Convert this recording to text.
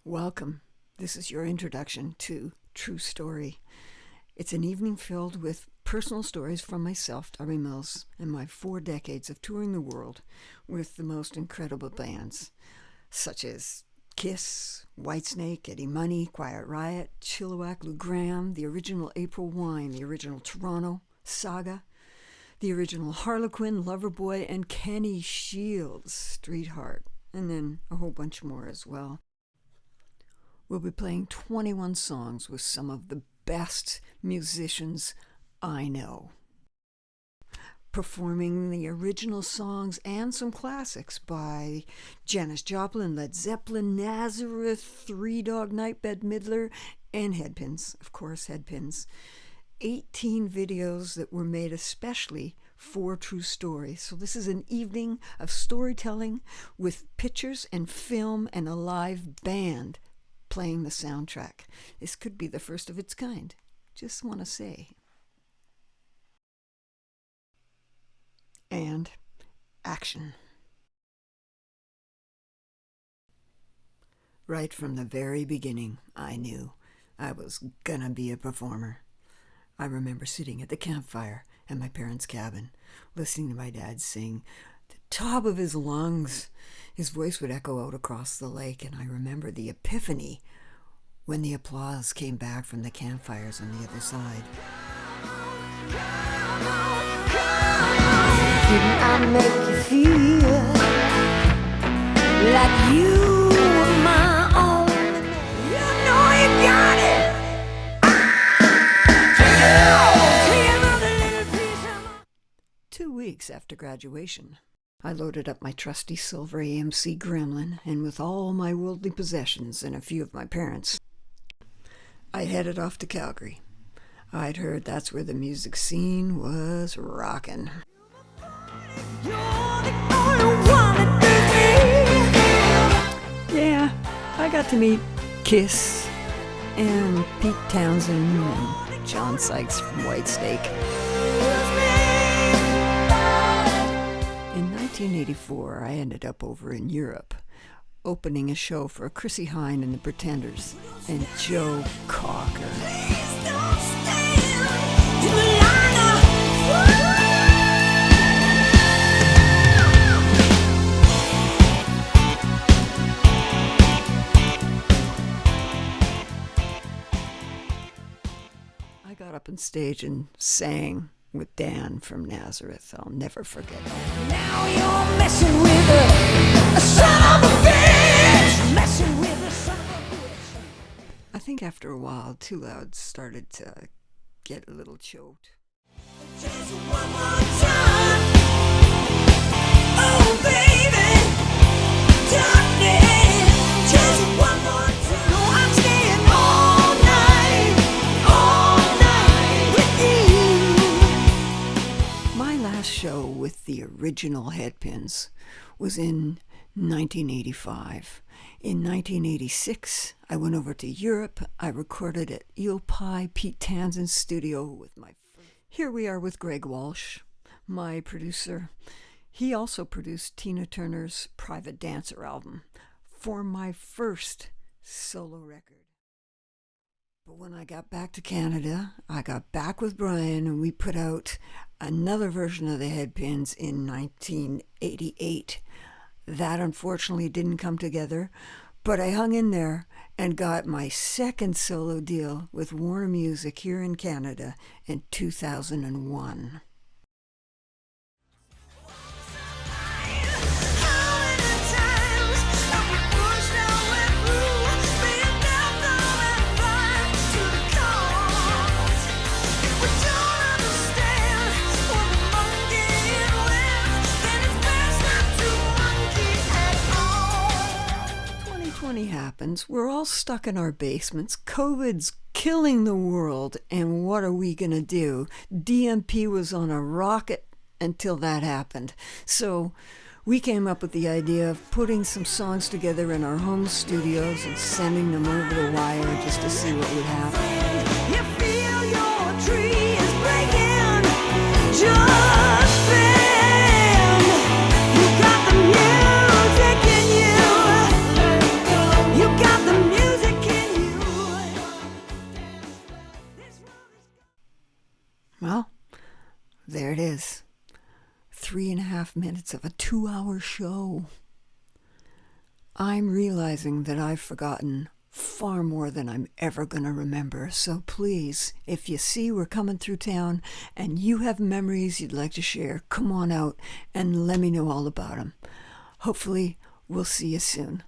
Welcome. This is your introduction to True Story. It's an evening filled with personal stories from myself, Darby Mills, and my 4 decades of touring the world with the most incredible bands, such as Kiss, Whitesnake, Eddie Money, Quiet Riot, Chilliwack, Lou Gramm, the original April Wine, the original Toronto, Saga, the original Harlequin, Loverboy, and Kenny Shields, Streetheart, and then a whole bunch more as well. We'll be playing 21 songs with some of the best musicians I know, performing the original songs and some classics by Janis Joplin, Led Zeppelin, Nazareth, Three Dog Night, Bette Midler, and Headpins, of course, Headpins. 18 videos that were made especially for True Story. So this is an evening of storytelling with pictures and film and a live band playing the soundtrack. This could be the first of its kind. Just want to say. And action. Right from the very beginning, I knew I was gonna be a performer. I remember sitting at the campfire at my parents' cabin, listening to my dad sing the top of his lungs. His voice would echo out across the lake, and I remember the epiphany when the applause came back from the campfires on the other side. Didn't I make you feel like you were my own? You know you got it. 2 weeks after graduation, I loaded up my trusty silver AMC Gremlin, and with all my worldly possessions and a few of my parents, I headed off to Calgary. I'd heard that's where the music scene was rockin'. Yeah, I got to meet Kiss and Pete Townsend and John Sykes from Whitesnake. In 1984, I ended up over in Europe, opening a show for Chrissie Hynde and the Pretenders and Joe Cocker. I got up on stage and sang with Dan from Nazareth. I'll never forget that. Now you're messing with a son of a bitch. Messing with a son of a bitch. I think after a while, Too Loud started to get a little choked. Just one more time. Oh, baby. Darling. Just one more time. No, I'm staying all night with you. My last show with the original Headpins was in 1985. In 1986, I went over to Europe. I recorded at Eel Pie, Pete Townsend's studio with my... Here we are with Greg Walsh, my producer. He also produced Tina Turner's Private Dancer album for my first solo record. But when I got back to Canada, I got back with Brian and we put out another version of the Headpins in 1988. That unfortunately didn't come together, but I hung in there and got my second solo deal with Warner Music here in Canada in 2001. Happens. We're all stuck in our basements. COVID's killing the world, and what are we gonna do? DMP was on a rocket until that happened. So we came up with the idea of putting some songs together in our home studios and sending them over the wire just to see what would happen. You feel your tree is breaking, just bend. You got the music in you. You got the music. there it is. 3.5 minutes of a 2-hour show. I'm realizing that I've forgotten far more than I'm ever going to remember. So please, if you see we're coming through town and you have memories you'd like to share, come on out and let me know all about them. Hopefully, we'll see you soon.